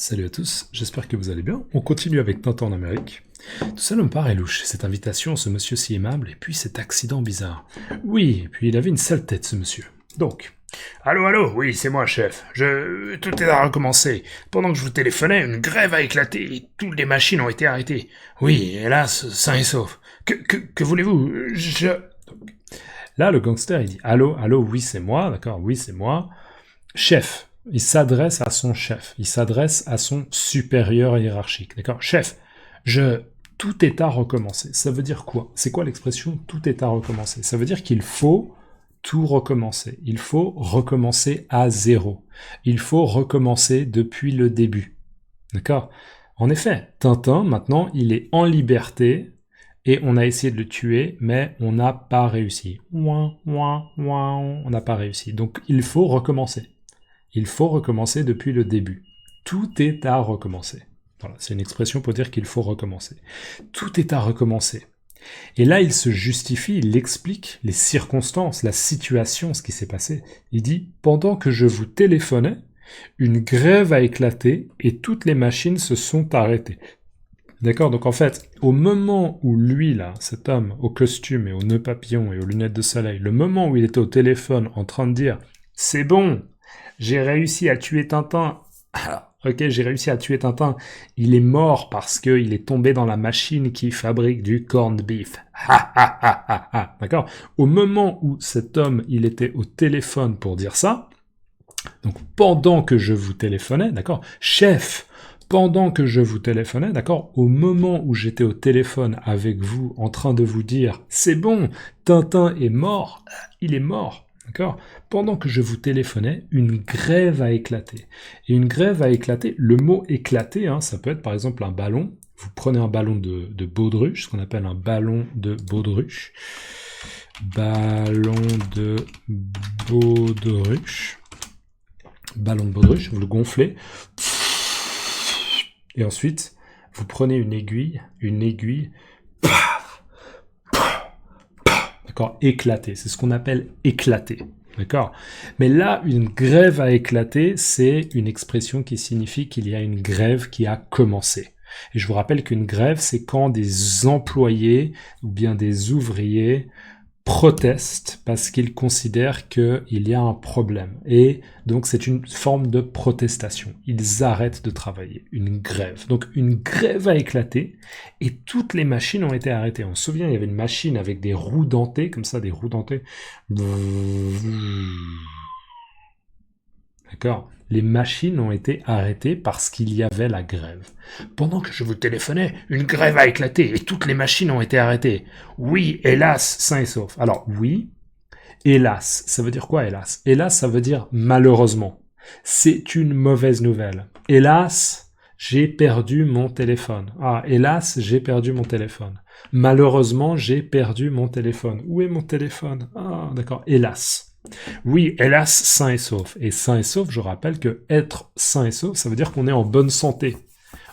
Salut à tous, j'espère que vous allez bien. On continue avec Tintin en Amérique. Tout ça me paraît louche, cette invitation, ce monsieur si aimable, et puis cet accident bizarre. Oui, et puis il avait une sale tête, ce monsieur. Donc, Allô, allô, oui, c'est moi, chef. Tout est à recommencer. Pendant que je vous téléphonais, une grève a éclaté et toutes les machines ont été arrêtées. Oui, hélas, sain et sauf. Que voulez-vous? là, le gangster, il dit allô, allô, oui, c'est moi, d'accord, oui, c'est moi. Chef, il s'adresse à son chef, il s'adresse à son supérieur hiérarchique, d'accord. Chef, tout est à recommencer. Ça veut dire quoi? C'est quoi l'expression tout est à recommencer? Ça veut dire qu'il faut tout recommencer. Il faut recommencer à zéro. Il faut recommencer depuis le début. D'accord? En effet, Tintin, maintenant, il est en liberté et on a essayé de le tuer, mais on n'a pas réussi. On n'a pas réussi. Donc, il faut recommencer. Il faut recommencer depuis le début. Tout est à recommencer. Voilà, c'est une expression pour dire qu'il faut recommencer. Tout est à recommencer. Et là, il se justifie, il explique les circonstances, la situation, ce qui s'est passé. Il dit « Pendant que je vous téléphonais, une grève a éclaté et toutes les machines se sont arrêtées. » D'accord? Donc en fait, au moment où lui, là, cet homme, au costume et aux nœuds papillons et aux lunettes de soleil, le moment où il était au téléphone en train de dire « C'est bon, j'ai réussi à tuer Tintin. » Ok, j'ai réussi à tuer Tintin. Il est mort parce qu'il est tombé dans la machine qui fabrique du corned beef. Ha ha ha ha ha. D'accord? Au moment où cet homme, il était au téléphone pour dire ça, donc pendant que je vous téléphonais, d'accord? Chef, pendant que je vous téléphonais, d'accord? Au moment où j'étais au téléphone avec vous en train de vous dire, c'est bon, Tintin est mort, il est mort. D'accord? Pendant que je vous téléphonais, une grève a éclaté. Et une grève a éclaté, le mot éclater, hein, ça peut être par exemple un ballon. Vous prenez un ballon de baudruche, ce qu'on appelle un ballon de baudruche. Ballon de baudruche. Ballon de baudruche, vous le gonflez. Et ensuite, vous prenez une aiguille. D'accord, éclater, c'est ce qu'on appelle éclater. D'accord? Mais là, une grève a éclaté, c'est une expression qui signifie qu'il y a une grève qui a commencé. Et je vous rappelle qu'une grève, c'est quand des employés ou bien des ouvriers protestent parce qu'ils considèrent qu'il y a un problème. Et donc, c'est une forme de protestation. Ils arrêtent de travailler. Une grève. Donc, une grève a éclaté et toutes les machines ont été arrêtées. On se souvient, il y avait une machine avec des roues dentées, comme ça, des roues dentées. D'accord? Les machines ont été arrêtées parce qu'il y avait la grève. Pendant que je vous téléphonais, une grève a éclaté et toutes les machines ont été arrêtées. Oui, hélas, sain et sauf. Alors, oui, hélas, ça veut dire quoi, hélas? Hélas, ça veut dire malheureusement. C'est une mauvaise nouvelle. Hélas, j'ai perdu mon téléphone. Ah, hélas, j'ai perdu mon téléphone. Malheureusement, j'ai perdu mon téléphone. Où est mon téléphone? Ah, d'accord, hélas. Oui, hélas, sain et sauf. Et sain et sauf, je rappelle que être sain et sauf, ça veut dire qu'on est en bonne santé.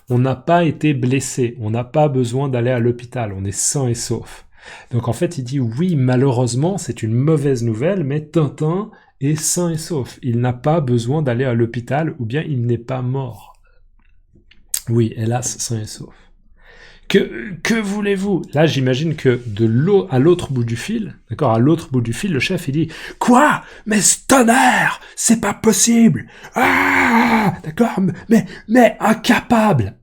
On n'a pas été blessé, on n'a pas besoin d'aller à l'hôpital, on est sain et sauf. Donc en fait, il dit oui, malheureusement, c'est une mauvaise nouvelle, mais Tintin est sain et sauf. Il n'a pas besoin d'aller à l'hôpital, ou bien il n'est pas mort. Oui, hélas, sain et sauf. Que voulez-vous? Là, j'imagine que à l'autre bout du fil, d'accord, à l'autre bout du fil, le chef, il dit « Quoi? Mais tonnerre! C'est pas possible! Ah! D'accord? Mais incapable!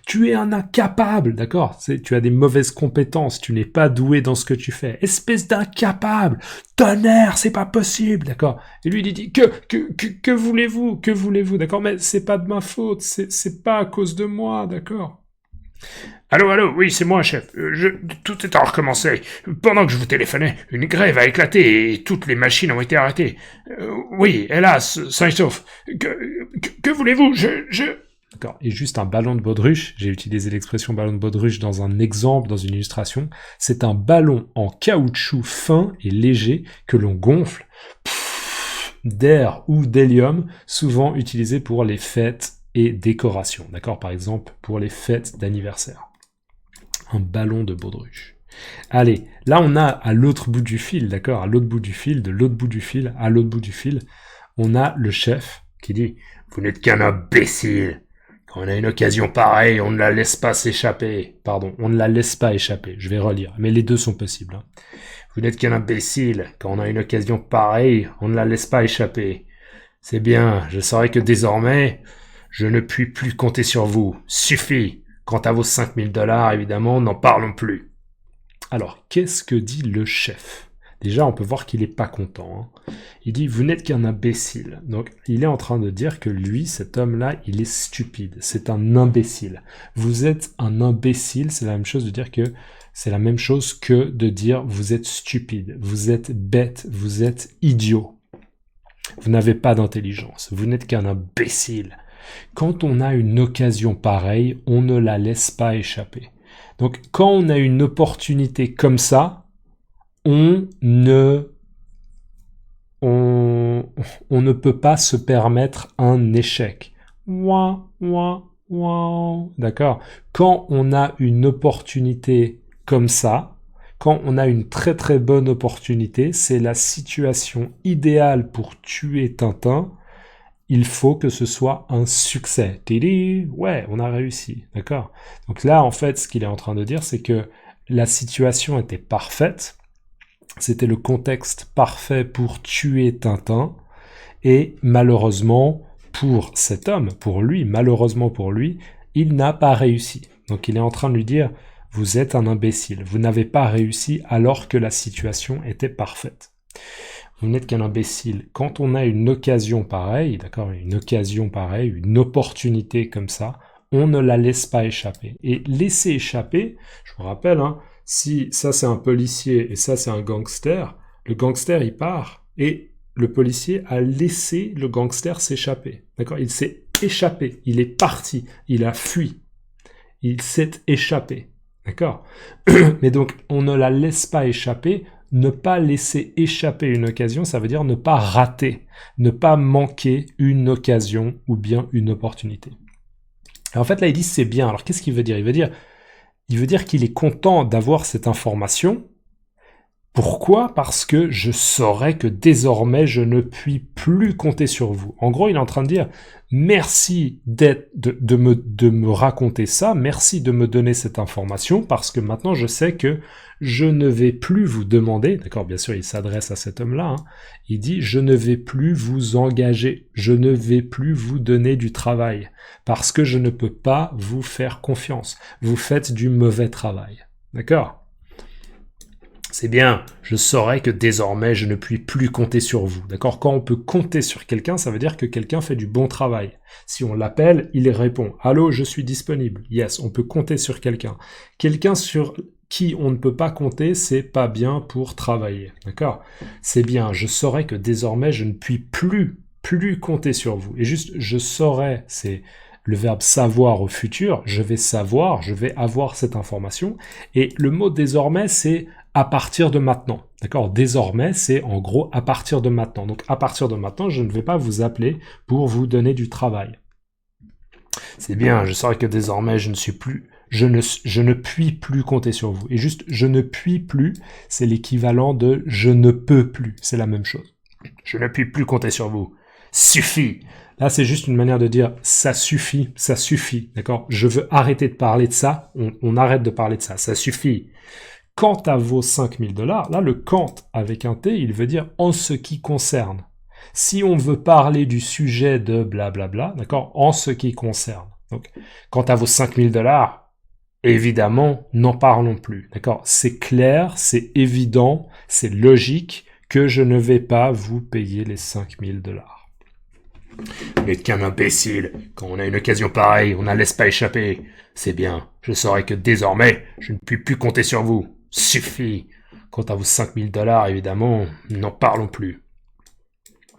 Tu es un incapable! D'accord? Tu as des mauvaises compétences, tu n'es pas doué dans ce que tu fais. Espèce d'incapable! Tonnerre! C'est pas possible! D'accord? Et lui, il dit « Que voulez-vous? Que voulez-vous? D'accord? Mais c'est pas de ma faute, c'est pas à cause de moi, d'accord? » Allô, allô, oui, c'est moi, chef. Tout est à recommencer. Pendant que je vous téléphonais, une grève a éclaté et toutes les machines ont été arrêtées. Oui, hélas, sain et sauf. Que voulez-vous? D'accord. Et juste un ballon de baudruche, j'ai utilisé l'expression ballon de baudruche dans un exemple, dans une illustration, c'est un ballon en caoutchouc fin et léger que l'on gonfle d'air ou d'hélium, souvent utilisé pour les fêtes et décorations, d'accord? Par exemple, pour les fêtes d'anniversaire. Un ballon de baudruche. Allez, là on a à l'autre bout du fil, d'accord? À l'autre bout du fil, de l'autre bout du fil, à l'autre bout du fil, on a le chef qui dit « Vous n'êtes qu'un imbécile. Quand on a une occasion pareille, on ne la laisse pas s'échapper. Pardon, on ne la laisse pas échapper. Je vais relire, mais les deux sont possibles. Hein. Vous n'êtes qu'un imbécile. Quand on a une occasion pareille, on ne la laisse pas échapper. C'est bien, je saurai que désormais, je ne puis plus compter sur vous. Suffit. Quant à vos 5000 $, évidemment, n'en parlons plus. Alors, qu'est-ce que dit le chef? Déjà, on peut voir qu'il n'est pas content. Hein. Il dit, vous n'êtes qu'un imbécile. Donc, il est en train de dire que lui, cet homme-là, il est stupide. C'est un imbécile. Vous êtes un imbécile, c'est la même chose de dire que c'est la même chose que de dire vous êtes stupide, vous êtes bête, vous êtes idiot. Vous n'avez pas d'intelligence. Vous n'êtes qu'un imbécile. Quand on a une occasion pareille, on ne la laisse pas échapper. Donc, quand on a une opportunité comme ça, on ne peut pas se permettre un échec. D'accord? Quand on a une opportunité comme ça, quand on a une très très bonne opportunité, c'est la situation idéale pour tuer Tintin. Il faut que ce soit un succès. Tidi, ouais, on a réussi. D'accord? Donc là, en fait, ce qu'il est en train de dire, c'est que la situation était parfaite. C'était le contexte parfait pour tuer Tintin. Et malheureusement, pour cet homme, pour lui, malheureusement pour lui, il n'a pas réussi. Donc il est en train de lui dire, vous êtes un imbécile. Vous n'avez pas réussi alors que la situation était parfaite. Vous n'êtes qu'un imbécile. Quand on a une occasion pareille, d'accord, une occasion pareille, une opportunité comme ça, on ne la laisse pas échapper. Et laisser échapper, je vous rappelle, hein, si ça c'est un policier et ça c'est un gangster, le gangster il part et le policier a laissé le gangster s'échapper. D'accord? Il s'est échappé, il est parti, il a fui, il s'est échappé. D'accord? Mais donc on ne la laisse pas échapper. Ne pas laisser échapper une occasion, ça veut dire ne pas rater, ne pas manquer une occasion ou bien une opportunité. Et en fait là il dit c'est bien. Alors qu'est-ce qu'il veut dire? Il veut dire qu'il est content d'avoir cette information. Pourquoi? Parce que je saurais que désormais je ne puis plus compter sur vous. En gros, il est en train de dire merci de me raconter ça, merci de me donner cette information, parce que maintenant je sais que je ne vais plus vous demander, d'accord, bien sûr il s'adresse à cet homme-là, hein, il dit je ne vais plus vous engager, je ne vais plus vous donner du travail, parce que je ne peux pas vous faire confiance, vous faites du mauvais travail, d'accord? C'est bien, je saurais que désormais je ne puis plus compter sur vous. D'accord? Quand on peut compter sur quelqu'un, ça veut dire que quelqu'un fait du bon travail. Si on l'appelle, il répond. Allô, je suis disponible. Yes, on peut compter sur quelqu'un. Quelqu'un sur qui on ne peut pas compter, c'est pas bien pour travailler. D'accord? C'est bien, je saurais que désormais je ne puis plus compter sur vous. Et juste, je saurais, c'est le verbe savoir au futur. Je vais savoir, je vais avoir cette information. Et le mot désormais, c'est à partir de maintenant. D'accord? Désormais, c'est en gros à partir de maintenant. Donc à partir de maintenant, je ne vais pas vous appeler pour vous donner du travail. C'est bien, je saurais que désormais je ne puis plus compter sur vous. Et juste je ne puis plus, c'est l'équivalent de je ne peux plus. C'est la même chose. Je ne puis plus compter sur vous. Suffit. Là, c'est juste une manière de dire ça suffit, d'accord? Je veux arrêter de parler de ça, on arrête de parler de ça suffit. Quant à vos 5000 $, là, le quant avec un T, il veut dire en ce qui concerne. Si on veut parler du sujet de blablabla, d'accord, en ce qui concerne. Donc, quant à vos 5000 $, évidemment, n'en parlons plus, d'accord? C'est clair, c'est évident, c'est logique que je ne vais pas vous payer les 5000 $. Vous n'êtes qu'un imbécile. Quand on a une occasion pareille, on ne la laisse pas échapper. C'est bien, je saurais que désormais, je ne puis plus compter sur vous. Suffit. Quant à vos 5000 $, évidemment, n'en parlons plus.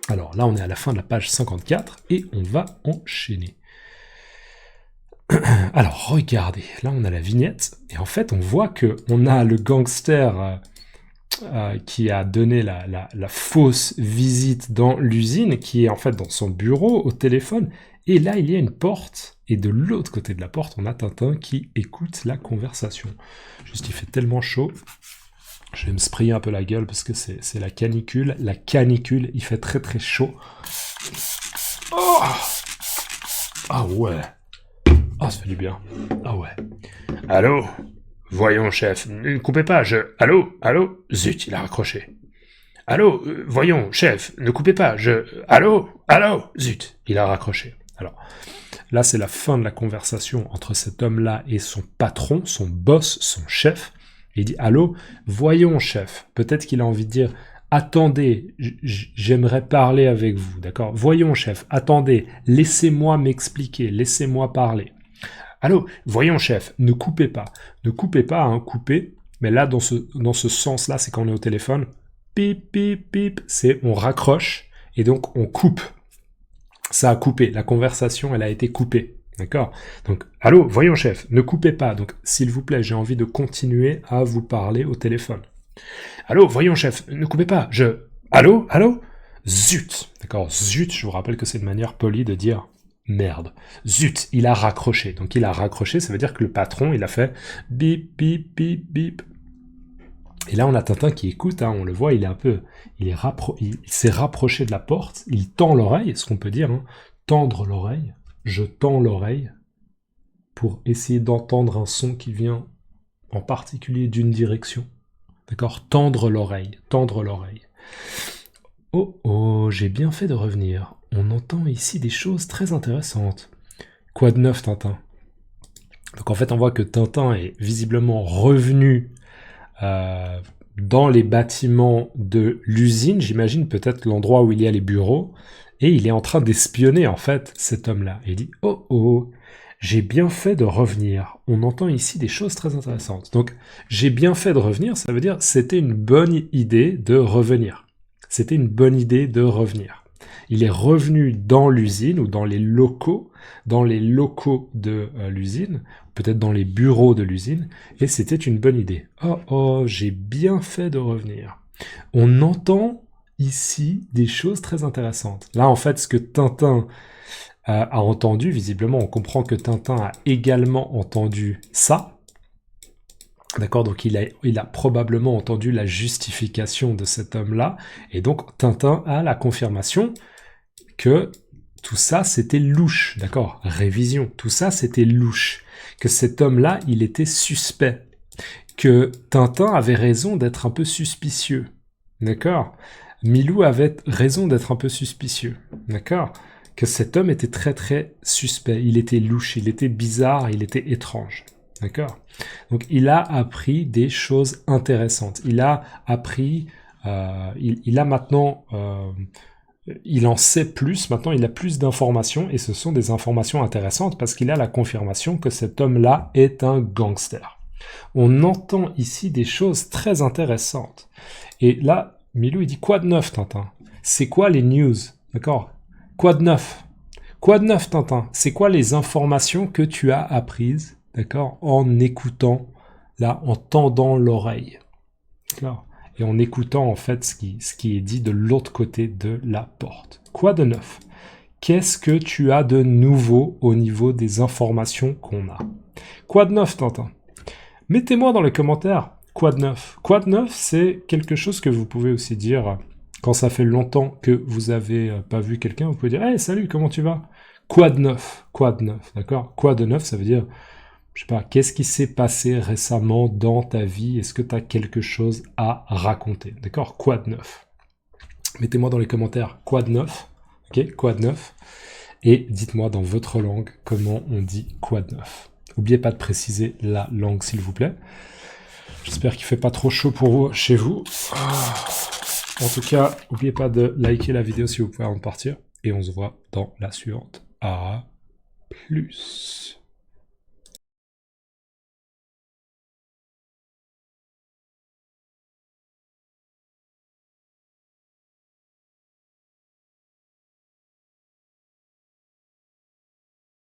Alors là, on est à la fin de la page 54 et on va enchaîner. Alors, regardez, là on a la vignette et en fait, on voit que on a le gangster qui a donné la fausse visite dans l'usine, qui est en fait dans son bureau au téléphone. Et là, il y a une porte, et de l'autre côté de la porte, on a Tintin qui écoute la conversation. Juste, il fait tellement chaud. Je vais me sprayer un peu la gueule parce que c'est la canicule. La canicule, il fait très très chaud. Oh, Ah ouais. Ah, ça fait du bien. Ah ouais. Allô? Voyons, chef, ne coupez pas, Allô? Allô? Zut, il a raccroché. Allô? Voyons, chef, ne coupez pas, Allô? Allô? Zut, il a raccroché. Alors, là, c'est la fin de la conversation entre cet homme-là et son patron, son boss, son chef. Il dit « Allô? Voyons, chef. » Peut-être qu'il a envie de dire « Attendez, j'aimerais parler avec vous. » D'accord? « Voyons, chef. Attendez. Laissez-moi m'expliquer. Laissez-moi parler. » Allô, voyons chef, ne coupez pas. Ne coupez pas, hein, coupez. Mais là, dans ce sens-là, c'est quand on est au téléphone. Pip, pip, pip. C'est on raccroche et donc on coupe. Ça a coupé. La conversation, elle a été coupée. D'accord? Donc, allô, voyons chef, ne coupez pas. Donc, s'il vous plaît, j'ai envie de continuer à vous parler au téléphone. Allô, voyons chef, ne coupez pas. Allô, allô? Zut. D'accord? Zut, je vous rappelle que c'est une manière polie de dire merde. Zut, il a raccroché. Donc il a raccroché, ça veut dire que le patron, il a fait bip, bip, bip, bip. Et là, on a Tintin qui écoute, hein, on le voit, il s'est rapproché de la porte, il tend l'oreille, ce qu'on peut dire, hein, tendre l'oreille. Je tends l'oreille pour essayer d'entendre un son qui vient en particulier d'une direction. D'accord? Tendre l'oreille, tendre l'oreille. Oh oh, j'ai bien fait de revenir. On entend ici des choses très intéressantes. Quoi de neuf, Tintin? Donc en fait, on voit que Tintin est visiblement revenu dans les bâtiments de l'usine, j'imagine peut-être l'endroit où il y a les bureaux, et il est en train d'espionner en fait cet homme-là. Et il dit « Oh oh, j'ai bien fait de revenir. On entend ici des choses très intéressantes. » Donc j'ai bien fait de revenir, ça veut dire c'était une bonne idée de revenir. C'était une bonne idée de revenir. Il est revenu dans l'usine ou dans les locaux de l'usine, peut-être dans les bureaux de l'usine, et c'était une bonne idée. Oh oh, j'ai bien fait de revenir. On entend ici des choses très intéressantes. Là, en fait, ce que Tintin a entendu, visiblement, on comprend que Tintin a également entendu ça. D'accord, donc il a probablement entendu la justification de cet homme-là, et donc Tintin a la confirmation que tout ça c'était louche, d'accord, révision, tout ça c'était louche, que cet homme-là il était suspect, que Tintin avait raison d'être un peu suspicieux, d'accord, Milou avait raison d'être un peu suspicieux, d'accord, que cet homme était très très suspect, il était louche, il était bizarre, il était étrange. D'accord? Donc il a appris des choses intéressantes. Il a appris, il a maintenant, il en sait plus, maintenant il a plus d'informations, et ce sont des informations intéressantes parce qu'il a la confirmation que cet homme-là est un gangster. On entend ici des choses très intéressantes. Et là, Milou il dit quoi de neuf, Tintin? C'est quoi les news? D'accord? Quoi de neuf? Quoi de neuf, Tintin? C'est quoi les informations que tu as apprises? D'accord, en écoutant, là, en tendant l'oreille, d'accord, et en écoutant en fait ce qui est dit de l'autre côté de la porte. Quoi de neuf? Qu'est-ce que tu as de nouveau au niveau des informations qu'on a? Quoi de neuf, Tintin? Mettez-moi dans les commentaires. Quoi de neuf? Quoi de neuf, c'est quelque chose que vous pouvez aussi dire quand ça fait longtemps que vous avez pas vu quelqu'un. Vous pouvez dire, hey, salut, comment tu vas? Quoi de neuf? Quoi de neuf, d'accord? Quoi de neuf, ça veut dire je sais pas, qu'est-ce qui s'est passé récemment dans ta vie? Est-ce que tu as quelque chose à raconter? D'accord? Quoi de neuf? Mettez-moi dans les commentaires quoi de neuf? Ok? Quoi de neuf? Et dites-moi dans votre langue comment on dit quoi de neuf. N'oubliez pas de préciser la langue s'il vous plaît. J'espère qu'il fait pas trop chaud pour vous chez vous. En tout cas, n'oubliez pas de liker la vidéo si vous pouvez avant de partir. Et on se voit dans la suivante. À plus.